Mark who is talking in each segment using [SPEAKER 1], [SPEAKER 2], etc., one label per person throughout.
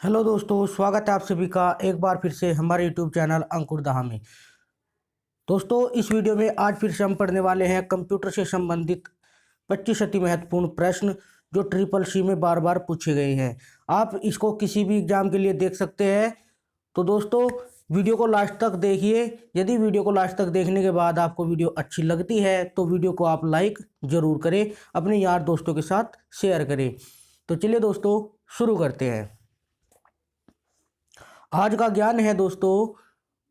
[SPEAKER 1] Hello दोस्तों, स्वागत है आप सभी का एक बार फिर से हमारे यूट्यूब चैनल अंकुर दहा में। दोस्तों, इस वीडियो में आज फिर से हम पढ़ने वाले हैं कंप्यूटर से संबंधित 25 अति महत्वपूर्ण प्रश्न जो ट्रिपल सी में बार बार पूछे गए हैं। आप इसको किसी भी एग्जाम के लिए देख सकते हैं। तो दोस्तों, वीडियो को लास्ट तक देखिए। यदि वीडियो को लास्ट तक देखने के बाद आपको वीडियो अच्छी लगती है तो वीडियो को आप लाइक ज़रूर करें, अपने यार दोस्तों के साथ शेयर करें। तो चलिए दोस्तों, शुरू करते हैं। आज का ज्ञान है दोस्तों,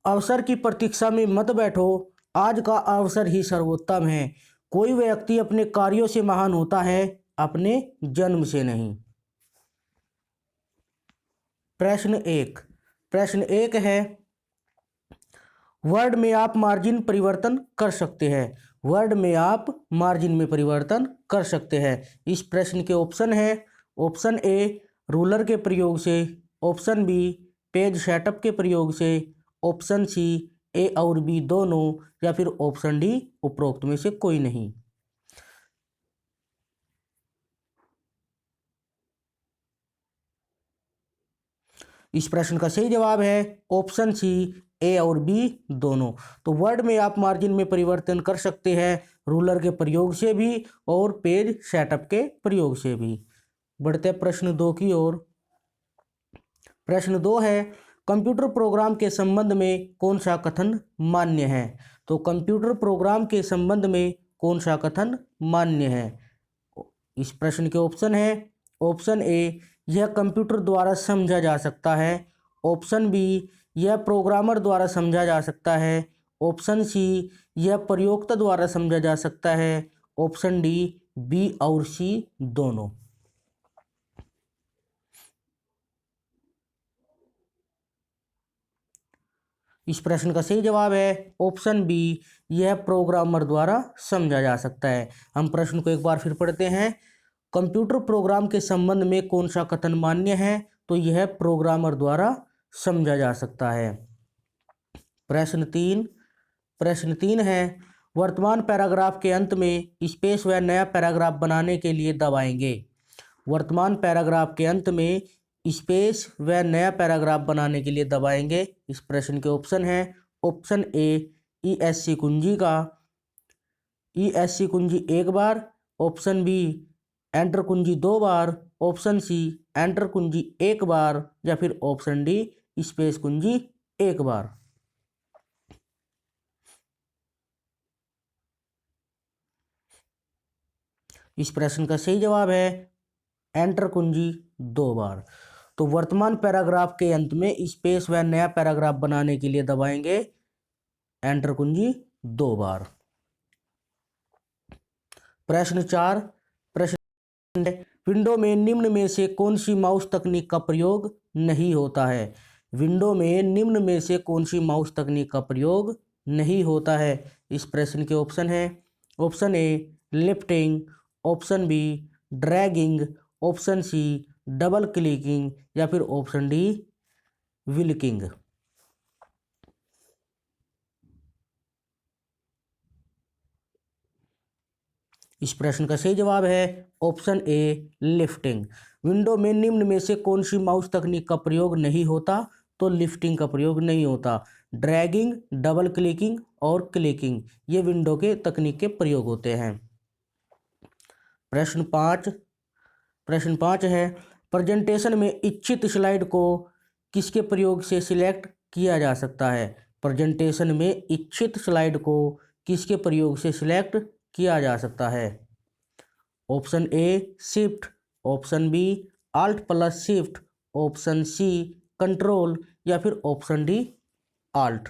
[SPEAKER 1] अवसर की प्रतीक्षा में मत बैठो, आज का अवसर ही सर्वोत्तम है। कोई व्यक्ति अपने कार्यों से महान होता है, अपने जन्म से नहीं। प्रश्न एक है, वर्ड में आप मार्जिन परिवर्तन कर सकते हैं। वर्ड में आप मार्जिन में परिवर्तन कर सकते हैं। इस प्रश्न के ऑप्शन है, ऑप्शन ए रूलर के प्रयोग से, ऑप्शन बी पेज सेटअप के प्रयोग से, ऑप्शन सी ए और बी दोनों, या फिर ऑप्शन डी उपरोक्त में से कोई नहीं। इस प्रश्न का सही जवाब है ऑप्शन सी ए और बी दोनों। तो वर्ड में आप मार्जिन में परिवर्तन कर सकते हैं रूलर के प्रयोग से भी और पेज सेटअप के प्रयोग से भी। बढ़ते प्रश्न दो की ओर। प्रश्न दो है, कंप्यूटर प्रोग्राम के संबंध में कौन सा कथन मान्य है। तो कंप्यूटर प्रोग्राम के संबंध में कौन सा कथन मान्य है। इस प्रश्न के ऑप्शन है, ऑप्शन ए यह कंप्यूटर द्वारा समझा जा सकता है, ऑप्शन बी यह प्रोग्रामर द्वारा समझा जा सकता है, ऑप्शन सी यह प्रयोक्ता द्वारा समझा जा सकता है, ऑप्शन डी बी और सी दोनों। इस प्रश्न का सही जवाब है ऑप्शन बी, यह प्रोग्रामर द्वारा समझा जा सकता है। हम प्रश्न को एक बार फिर पढ़ते हैं। कंप्यूटर प्रोग्राम के संबंध में कौन सा कथन मान्य है। तो यह प्रोग्रामर द्वारा समझा जा सकता है। प्रश्न तीन है, वर्तमान पैराग्राफ के अंत में स्पेस व नया पैराग्राफ बनाने के लिए दबाएंगे। वर्तमान पैराग्राफ के अंत में स्पेस व नया पैराग्राफ बनाने के लिए दबाएंगे। इस प्रश्न के ऑप्शन है, ऑप्शन ए ESC कुंजी का ESC कुंजी एक बार, ऑप्शन बी एंटर कुंजी दो बार, ऑप्शन सी एंटर कुंजी एक बार, या फिर ऑप्शन डी स्पेस कुंजी एक बार। इस प्रश्न का सही जवाब है एंटर कुंजी दो बार। तो वर्तमान पैराग्राफ के अंत में स्पेस व नया पैराग्राफ बनाने के लिए दबाएंगे एंटर कुंजी दो बार। प्रश्न विंडो में निम्न में से कौन सी माउस तकनीक का प्रयोग नहीं होता है। विंडो में निम्न में से कौन सी माउस तकनीक का प्रयोग नहीं होता है। इस प्रश्न के ऑप्शन है, option A lifting, option B dragging, option C double clicking, या फिर ऑप्शन डी विल्किंग। इस प्रश्न का सही जवाब है ऑप्शन ए लिफ्टिंग। विंडो में निम्न में से कौन सी माउस तकनीक का प्रयोग नहीं होता। तो लिफ्टिंग का प्रयोग नहीं होता। ड्रैगिंग, डबल क्लिकिंग और क्लिकिंग ये विंडो के तकनीक के प्रयोग होते हैं। प्रश्न पाँच है, प्रेजेंटेशन में इच्छित स्लाइड को किसके प्रयोग से सिलेक्ट किया जा सकता है। प्रेजेंटेशन में इच्छित स्लाइड को किसके प्रयोग से सिलेक्ट किया जा सकता है। Option A shift, option B alt plus shift, option C control, या फिर ऑप्शन डी आल्ट।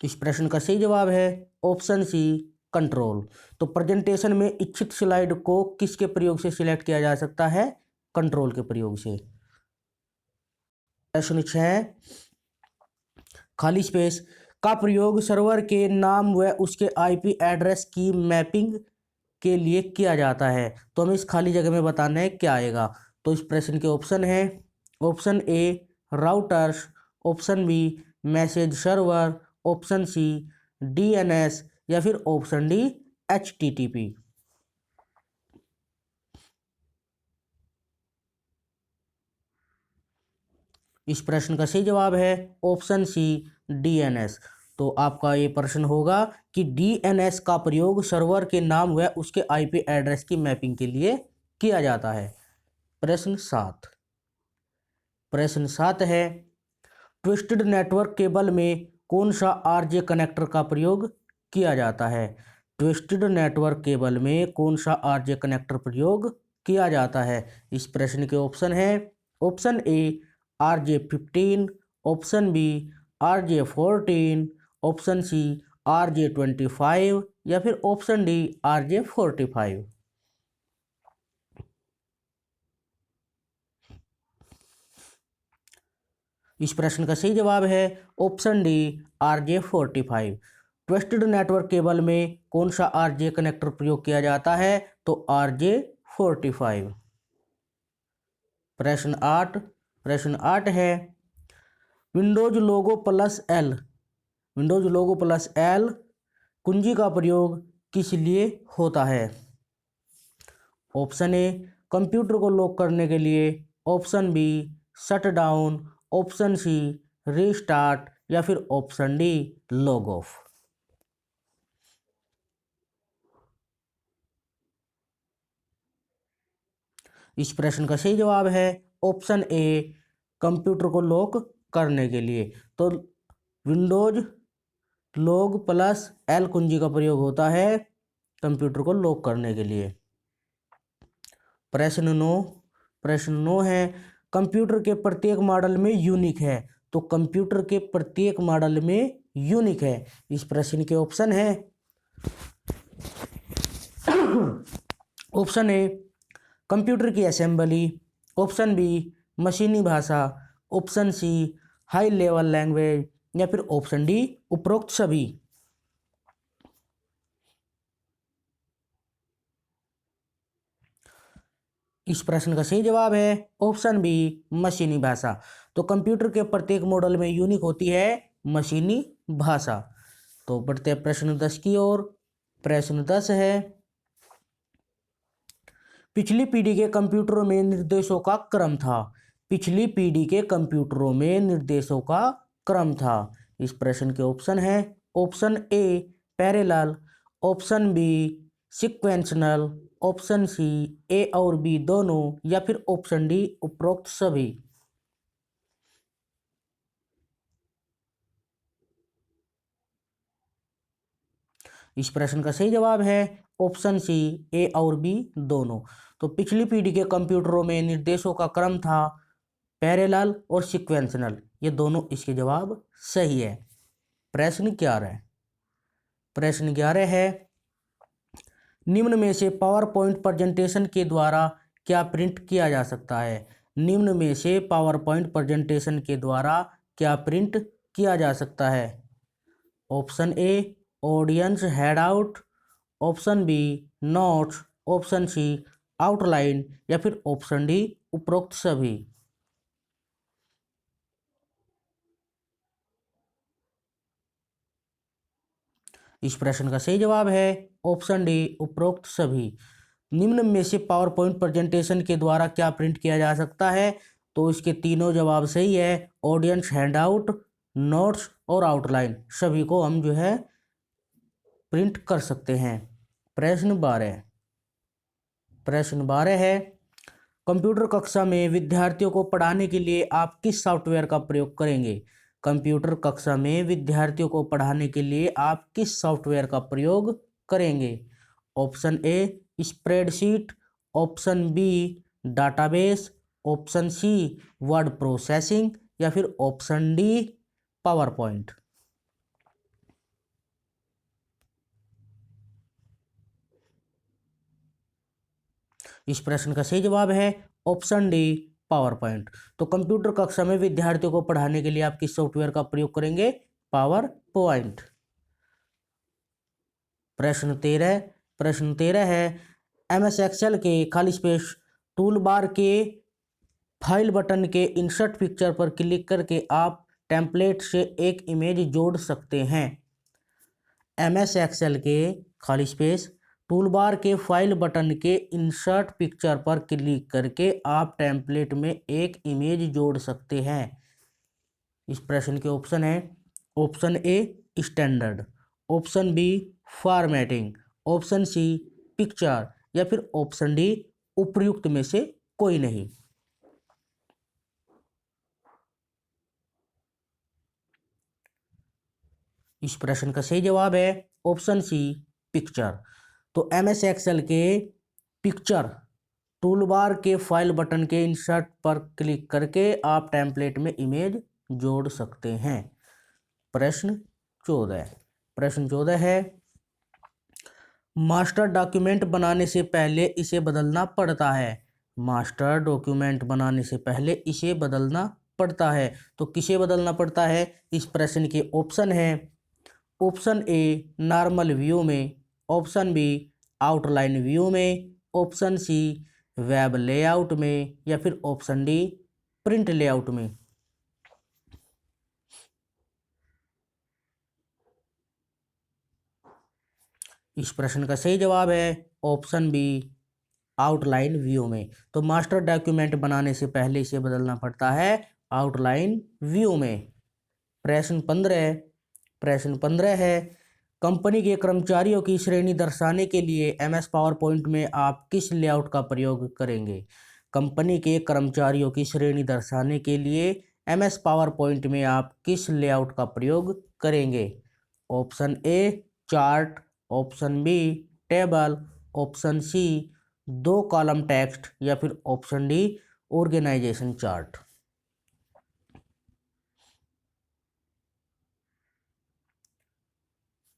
[SPEAKER 1] इस प्रश्न का सही जवाब है ऑप्शन सी कंट्रोल। तो प्रेजेंटेशन में इच्छित स्लाइड को किसके प्रयोग से सिलेक्ट किया जा सकता है। कंट्रोल के प्रयोग से। प्रश्न 6, खाली स्पेस का प्रयोग सर्वर के नाम व उसके IP एड्रेस की मैपिंग के लिए किया जाता है। तो हमें इस खाली जगह में बताना है क्या आएगा। तो इस प्रश्न के ऑप्शन है, option A routers, option B message server, option C DNS, या फिर ऑप्शन डी HTTP। इस प्रश्न का सही जवाब है ऑप्शन सी डीएनएस। तो आपका ये प्रश्न होगा कि डीएनएस का प्रयोग सर्वर के नाम व उसके आईपी एड्रेस की मैपिंग के लिए किया जाता है। प्रश्न 7 है ट्विस्टेड नेटवर्क केबल में कौन सा आरजे कनेक्टर का प्रयोग किया जाता है। ट्विस्टेड नेटवर्क केबल में कौन सा आरजे कनेक्टर प्रयोग किया जाता है। इस प्रश्न के ऑप्शन है option A RJ15, option B RJ14, option C RJ25 या फिर ऑप्शन डी RJ45। इस प्रश्न का सही जवाब है option D RJ45। Twisted network cable में कौन सा आरजे कनेक्टर प्रयोग किया जाता है तो RJ45। प्रश्न 8 है विंडोज लोगो प्लस एल कुंजी का प्रयोग किस लिए होता है। ऑप्शन ए कंप्यूटर को लॉक करने के लिए, option B shut down, option C restart या फिर ऑप्शन डी लॉग ऑफ। इस प्रश्न का सही जवाब है ऑप्शन ए कंप्यूटर को लॉक करने के लिए। तो विंडोज लॉग प्लस एल कुंजी का प्रयोग होता है कंप्यूटर को लॉक करने के लिए। प्रश्न 9 है कंप्यूटर के प्रत्येक मॉडल में यूनिक है। तो कंप्यूटर के प्रत्येक मॉडल में यूनिक है। इस प्रश्न के ऑप्शन है ऑप्शन ए कंप्यूटर की असेंबली, ऑप्शन बी मशीनी भाषा, option C high level language या फिर ऑप्शन डी उपरोक्त सभी। इस प्रश्न का सही जवाब है ऑप्शन बी मशीनी भाषा। तो कंप्यूटर के प्रत्येक मॉडल में यूनिक होती है मशीनी भाषा। तो बढ़ते हैं प्रश्न 10 की ओर। प्रश्न 10 है पिछली पीढ़ी के कंप्यूटरों में निर्देशों का क्रम था। पिछली पीढ़ी के कंप्यूटरों में निर्देशों का क्रम था। इस प्रश्न के ऑप्शन है option A parallel, option B sequential, option C A और बी दोनों या फिर ऑप्शन डी उपरोक्त सभी। इस प्रश्न का सही जवाब है ऑप्शन सी ए और बी दोनों। तो पिछली पीढ़ी के कंप्यूटरों में निर्देशों का क्रम था पैरेलल और सिक्वेंशनल, ये दोनों इसके जवाब सही है। प्रश्न 11 है निम्न में से पावर पॉइंट प्रेजेंटेशन के द्वारा क्या प्रिंट किया जा सकता है। निम्न में से पावर पॉइंट प्रेजेंटेशन के द्वारा क्या प्रिंट किया जा सकता है। Option A audience handout, option B notes, option C outline या फिर ऑप्शन डी उपरोक्त सभी। इस प्रश्न का सही जवाब है ऑप्शन डी उपरोक्त सभी। निम्न में से पावर पॉइंट प्रेजेंटेशन के द्वारा क्या प्रिंट किया जा सकता है। तो इसके तीनों जवाब सही है। ऑडियंस हैंडआउट, नोट्स और आउटलाइन सभी को हम जो है प्रिंट कर सकते हैं। प्रश्न 12 है कंप्यूटर कक्षा में विद्यार्थियों को पढ़ाने के लिए आप किस सॉफ्टवेयर का प्रयोग करेंगे। कंप्यूटर कक्षा में विद्यार्थियों को पढ़ाने के लिए आप किस सॉफ्टवेयर का प्रयोग करेंगे। Option A spreadsheet, option B database, option C word processing या फिर ऑप्शन डी पावर पॉइंट। इस प्रश्न का सही जवाब है ऑप्शन डी पावर पॉइंट। तो कंप्यूटर कक्षा में विद्यार्थियों को पढ़ाने के लिए आप किस सॉफ्टवेयर का प्रयोग करेंगे। Power point. प्रश्न 13 है MS एक्सेल के खाली स्पेस टूल बार के फाइल बटन के इंसर्ट पिक्चर पर क्लिक करके आप टेम्पलेट से एक इमेज जोड़ सकते हैं। MS एक्सेल के खाली स्पेस टूल बार के फाइल बटन के इंसर्ट पिक्चर पर क्लिक करके आप टेम्पलेट में एक इमेज जोड़ सकते हैं। इस प्रश्न के ऑप्शन है option A standard, option B formatting, option C picture या फिर ऑप्शन डी उपर्युक्त में से कोई नहीं। इस प्रश्न का सही जवाब है ऑप्शन सी पिक्चर। तो एमएस एक्सेल के पिक्चर टूलबार के फाइल बटन के इंसर्ट पर क्लिक करके आप टेम्पलेट में इमेज जोड़ सकते हैं। प्रश्न 14, प्रश्न 14 है मास्टर डॉक्यूमेंट बनाने से पहले इसे बदलना पड़ता है। मास्टर डॉक्यूमेंट बनाने से पहले इसे बदलना पड़ता है, तो किसे बदलना पड़ता है? इस प्रश्न के ऑप्शन है ऑप्शन ए नॉर्मल व्यू में, ऑप्शन बी आउटलाइन व्यू में, ऑप्शन सी वेब लेआउट में या फिर ऑप्शन डी प्रिंट लेआउट में। इस प्रश्न का सही जवाब है ऑप्शन बी आउटलाइन व्यू में। तो मास्टर डॉक्यूमेंट बनाने से पहले इसे बदलना पड़ता है आउटलाइन व्यू में। प्रश्न 15, प्रश्न 15 है कंपनी के कर्मचारियों की श्रेणी दर्शाने के लिए एमएस पावर पॉइंट में आप किस लेआउट का प्रयोग करेंगे? कंपनी के कर्मचारियों की श्रेणी दर्शाने के लिए एमएस पावर पॉइंट में आप किस लेआउट का प्रयोग करेंगे? Option A chart, option B table, option C 2 column text या फिर ऑप्शन डी ऑर्गेनाइजेशन चार्ट।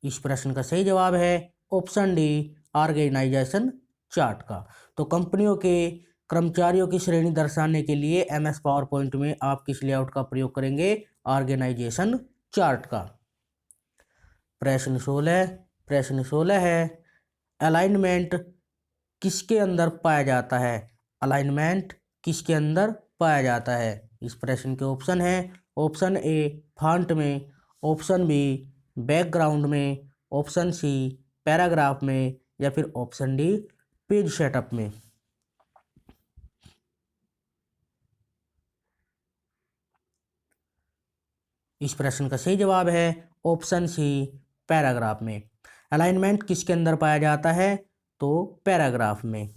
[SPEAKER 1] इस प्रश्न का सही जवाब है ऑप्शन डी ऑर्गेनाइजेशन चार्ट का। तो कंपनियों के कर्मचारियों की श्रेणी दर्शाने के लिए एमएस पावर पॉइंट में आप किस लेआउट का प्रयोग करेंगे? ऑर्गेनाइजेशन चार्ट का। प्रश्न 16, प्रश्न 16 है अलाइनमेंट किसके अंदर पाया जाता है? अलाइनमेंट किसके अंदर पाया जाता है? इस प्रश्न के ऑप्शन है ऑप्शन ए फॉन्ट में, ऑप्शन बी बैकग्राउंड में, ऑप्शन सी पैराग्राफ में या फिर ऑप्शन डी पेज सेटअप में। इस प्रश्न का सही जवाब है ऑप्शन सी पैराग्राफ में। अलाइनमेंट किसके अंदर पाया जाता है? तो पैराग्राफ में।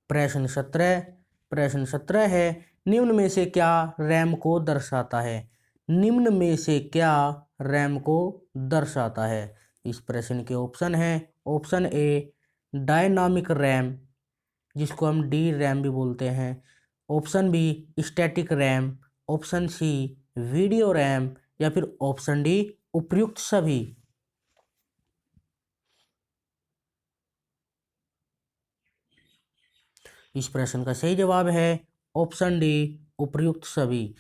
[SPEAKER 1] प्रश्न 17, प्रश्न 17 है निम्न में से क्या रैम को दर्शाता है? निम्न में से क्या रैम को दर्शाता है? इस प्रश्न के ऑप्शन है ऑप्शन ए डायनामिक रैम जिसको हम डी रैम भी बोलते हैं, option B static RAM, option C video RAM या फिर ऑप्शन डी उपर्युक्त सभी। इस प्रश्न का सही जवाब है ऑप्शन डी उपर्युक्त सभी।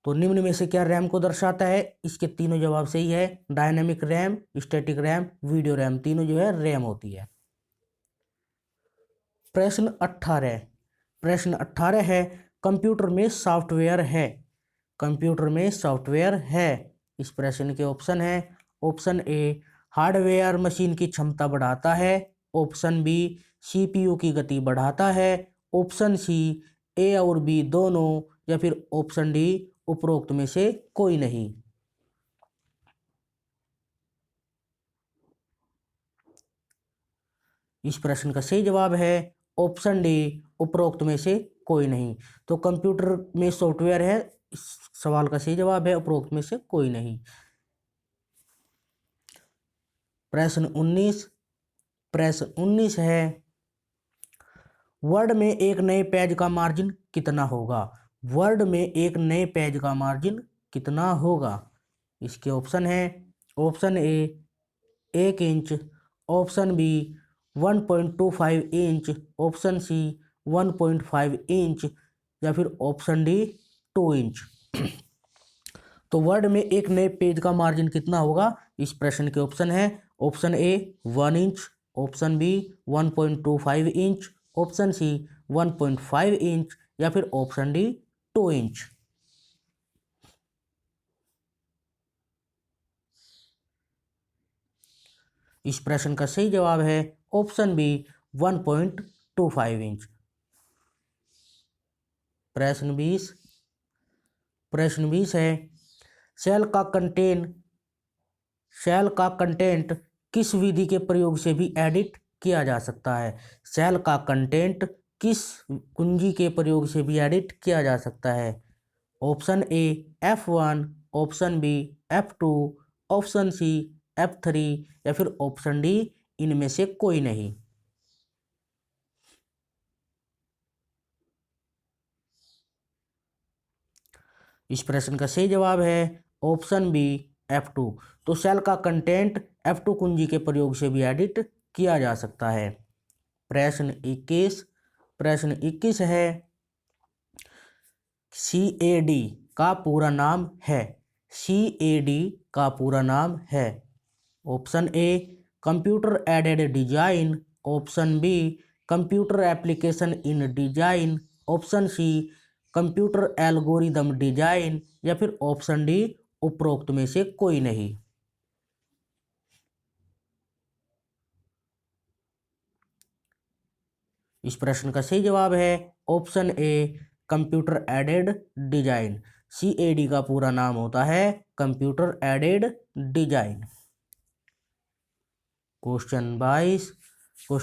[SPEAKER 1] तो निम्न में से क्या रैम को दर्शाता है? इसके तीनों जवाब सही है। Dynamic RAM, static RAM, video RAM, तीनों जो है रैम होती है। प्रश्न 18, प्रश्न 18 है कंप्यूटर में सॉफ्टवेयर है। कंप्यूटर में सॉफ्टवेयर है। इस प्रश्न के ऑप्शन है ऑप्शन ए हार्डवेयर मशीन की क्षमता बढ़ाता है, ऑप्शन बी सीपीयू की गति बढ़ाता है, ऑप्शन सी ए और बी दोनों या फिर ऑप्शन डी उपरोक्त में से कोई नहीं। इस प्रश्न का सही जवाब है ऑप्शन डी उपरोक्त में से कोई नहीं। तो कंप्यूटर में सॉफ्टवेयर है, इस सवाल का सही जवाब है उपरोक्त में से कोई नहीं। प्रश्न 19, प्रश्न 19 है वर्ड में एक नए पेज का मार्जिन कितना होगा? वर्ड में एक नए पेज का मार्जिन कितना होगा? इसके ऑप्शन है option A 1 inch, option B 1.25 inch, option C 1.5 inch या फिर ऑप्शन डी 2 इंच। तो वर्ड में एक नए पेज का मार्जिन कितना होगा? इस प्रश्न के ऑप्शन है option A 1 inch, option B 1.25 inch, option C 1.5 inch या फिर ऑप्शन डी 2 इंच। इस प्रश्न का सही जवाब है ऑप्शन बी 1.25 इंच। प्रश्न 20, प्रश्न 20 है, सेल का कंटेंट किस विधि के प्रयोग से भी एडिट किया जा सकता है? सेल का कंटेंट किस कुंजी के प्रयोग से भी एडिट किया जा सकता है? Option A F1, option B F2, option C F3 या फिर ऑप्शन डी इनमें से कोई नहीं। इस प्रश्न का सही जवाब है ऑप्शन बी F2। तो सेल का कंटेंट F2 कुंजी के प्रयोग से भी एडिट किया जा सकता है। प्रश्न 21 है, CAD का पूरा नाम है। CAD का पूरा नाम है। Option A computer aided design, option B computer application in design, option C computer algorithm design या फिर ऑप्शन डी उपरोक्त में से कोई नहीं। इस प्रश्न का सही जवाब है option A computer aided design. CAD का पूरा नाम होता है computer aided design. Question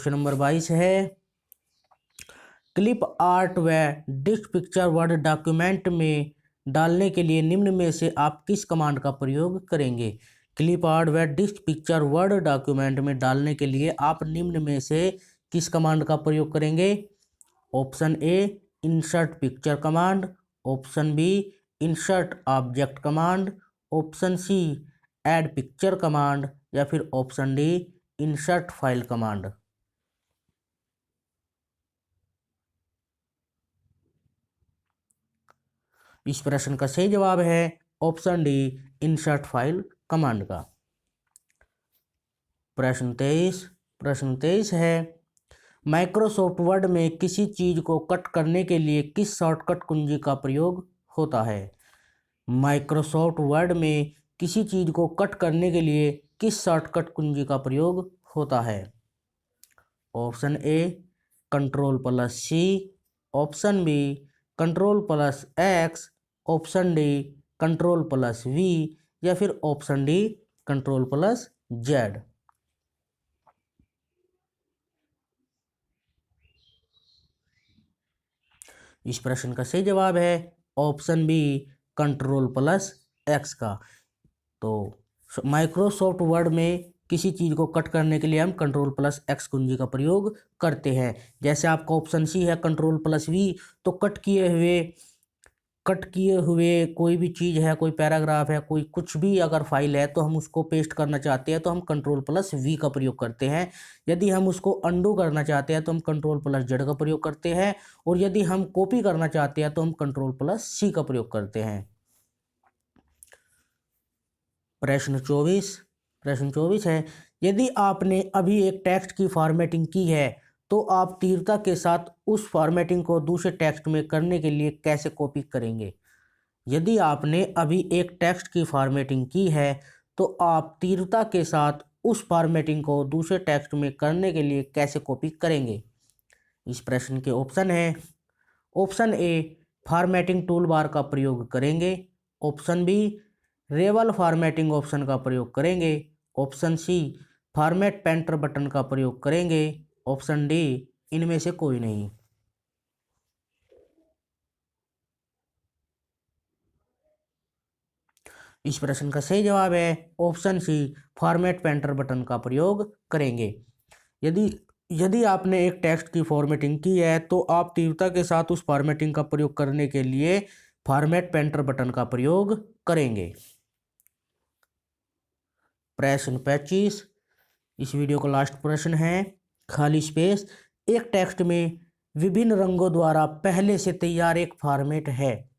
[SPEAKER 1] number 22 है, क्लिप आर्ट व डिस्क पिक्चर वर्ड डॉक्यूमेंट में डालने के लिए निम्न में से आप किस कमांड का प्रयोग करेंगे? क्लिप आर्ट व डिस्क पिक्चर वर्ड डॉक्यूमेंट में डालने के लिए आप निम्न में से किस कमांड का प्रयोग करेंगे? Option A insert picture command, option B insert object command, option C add picture command या फिर option D insert file command. इस प्रश्न का सही जवाब है option D insert file command का। प्रश्न 23 है, माइक्रोसॉफ्ट वर्ड में किसी चीज को कट करने के लिए किस शॉर्टकट कुंजी का प्रयोग होता है? माइक्रोसॉफ्ट वर्ड में किसी चीज को कट करने के लिए किस शॉर्टकट कुंजी का प्रयोग होता है? Option A Ctrl+C, option B Ctrl+X, option D Ctrl+V या फिर ऑप्शन डी Ctrl+Z। इस प्रश्न का सही जवाब है ऑप्शन बी Ctrl+X का। तो माइक्रोसॉफ्ट वर्ड में किसी चीज़ को कट करने के लिए हम Ctrl+X कुंजी का प्रयोग करते हैं। जैसे आपका ऑप्शन सी है Ctrl+V, तो कट किए हुए कोई भी चीज़ है, कोई पैराग्राफ है, कोई कुछ भी अगर फाइल है तो हम उसको पेस्ट करना चाहते हैं तो हम Ctrl+V का प्रयोग करते हैं। यदि हम उसको अंडू करना चाहते हैं तो हम Ctrl+Z का प्रयोग करते हैं, और यदि हम कॉपी करना चाहते हैं तो हम Ctrl+C का प्रयोग करते हैं। प्रश्न 24 है, यदि आपने अभी एक टेक्स्ट की फॉर्मेटिंग की है तो आप तीव्रता के साथ उस फॉर्मेटिंग को दूसरे टेक्स्ट में करने के लिए कैसे कॉपी करेंगे? यदि आपने अभी एक टेक्स्ट की फॉर्मेटिंग की है तो आप तीव्रता के साथ उस फॉर्मेटिंग को दूसरे टेक्स्ट में करने के लिए कैसे कॉपी करेंगे? इस प्रश्न के ऑप्शन है, option A formatting tool bar का प्रयोग करेंगे, option B reveal formatting option का प्रयोग करेंगे, option C format painter button का प्रयोग करेंगे, ऑप्शन डी इनमें से कोई नहीं। इस प्रश्न का सही जवाब है option C format painter button का प्रयोग करेंगे। यदि आपने एक टेक्स्ट की फॉर्मेटिंग की है तो आप तीव्रता के साथ उस फॉर्मेटिंग का प्रयोग करने के लिए फॉर्मेट पेंटर बटन का प्रयोग करेंगे। प्रश्न 25, इस वीडियो का लास्ट प्रश्न है, खाली स्पेस एक टेक्स्ट में विभिन्न रंगों द्वारा पहले से तैयार एक फॉर्मेट है।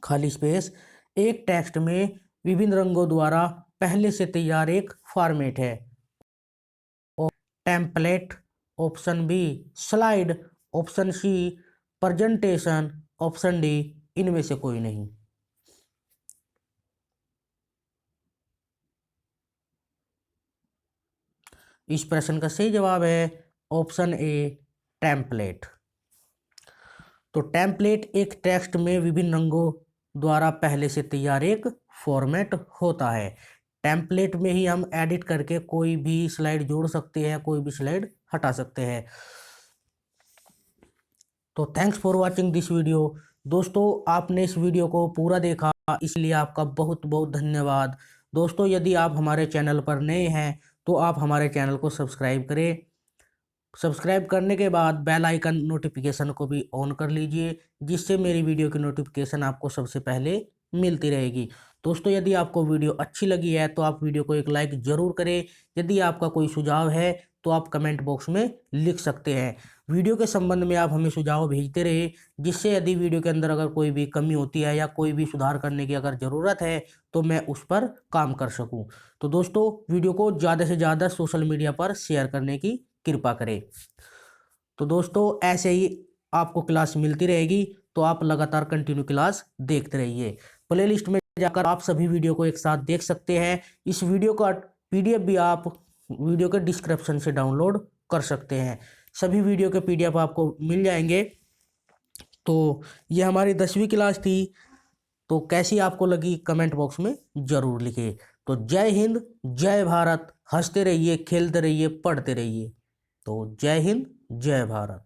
[SPEAKER 1] खाली स्पेस एक टेक्स्ट में विभिन्न रंगों द्वारा पहले से तैयार एक फॉर्मेट है। Template, option B slide, option C presentation, option D इनमें से कोई नहीं। इस प्रश्न का सही जवाब है ऑप्शन ए टेम्पलेट। तो टेम्पलेट एक टेक्स्ट में विभिन्न रंगों द्वारा पहले से तैयार एक फॉर्मेट होता है। टेम्पलेट में ही हम एडिट करके कोई भी स्लाइड जोड़ सकते हैं, कोई भी स्लाइड हटा सकते हैं। तो thanks for watching this video. दोस्तों, आपने इस वीडियो को पूरा देखा, इसलिए आपका बहुत बहुत धन्यवाद। दोस्तों, यदि आप हमारे चैनल पर नए हैं तो आप हमारे चैनल को सब्सक्राइब करें। सब्सक्राइब करने के बाद बेल आइकन नोटिफिकेशन को भी ऑन कर लीजिए, जिससे मेरी वीडियो की नोटिफिकेशन आपको सबसे पहले मिलती रहेगी। दोस्तों, यदि आपको वीडियो अच्छी लगी है तो आप वीडियो को एक लाइक ज़रूर करें। यदि आपका कोई सुझाव है तो आप कमेंट बॉक्स में लिख सकते हैं। वीडियो के संबंध में आप हमें सुझाव भेजते रहे, जिससे यदि वीडियो के अंदर अगर कोई भी कमी होती है या कोई भी सुधार करने की अगर ज़रूरत है तो मैं उस पर काम कर सकूं। तो दोस्तों, वीडियो को ज़्यादा से ज़्यादा सोशल मीडिया पर शेयर करने की कृपा करें। तो दोस्तों, ऐसे ही आपको क्लास मिलती रहेगी, तो आप लगातार कंटिन्यू क्लास देखते रहिए। प्लेलिस्ट में जाकर आप सभी वीडियो को एक साथ देख सकते हैं। इस वीडियो का पीडीएफ भी आप वीडियो के डिस्क्रिप्शन से डाउनलोड कर सकते हैं। सभी वीडियो के पीडीएफ आपको मिल जाएंगे। तो ये हमारी 10वीं क्लास थी। तो कैसी आपको लगी कमेंट बॉक्स में ज़रूर लिखिए। तो जय हिंद, जय भारत। हंसते रहिए, खेलते रहिए, पढ़ते रहिए। तो जय हिंद, जय भारत।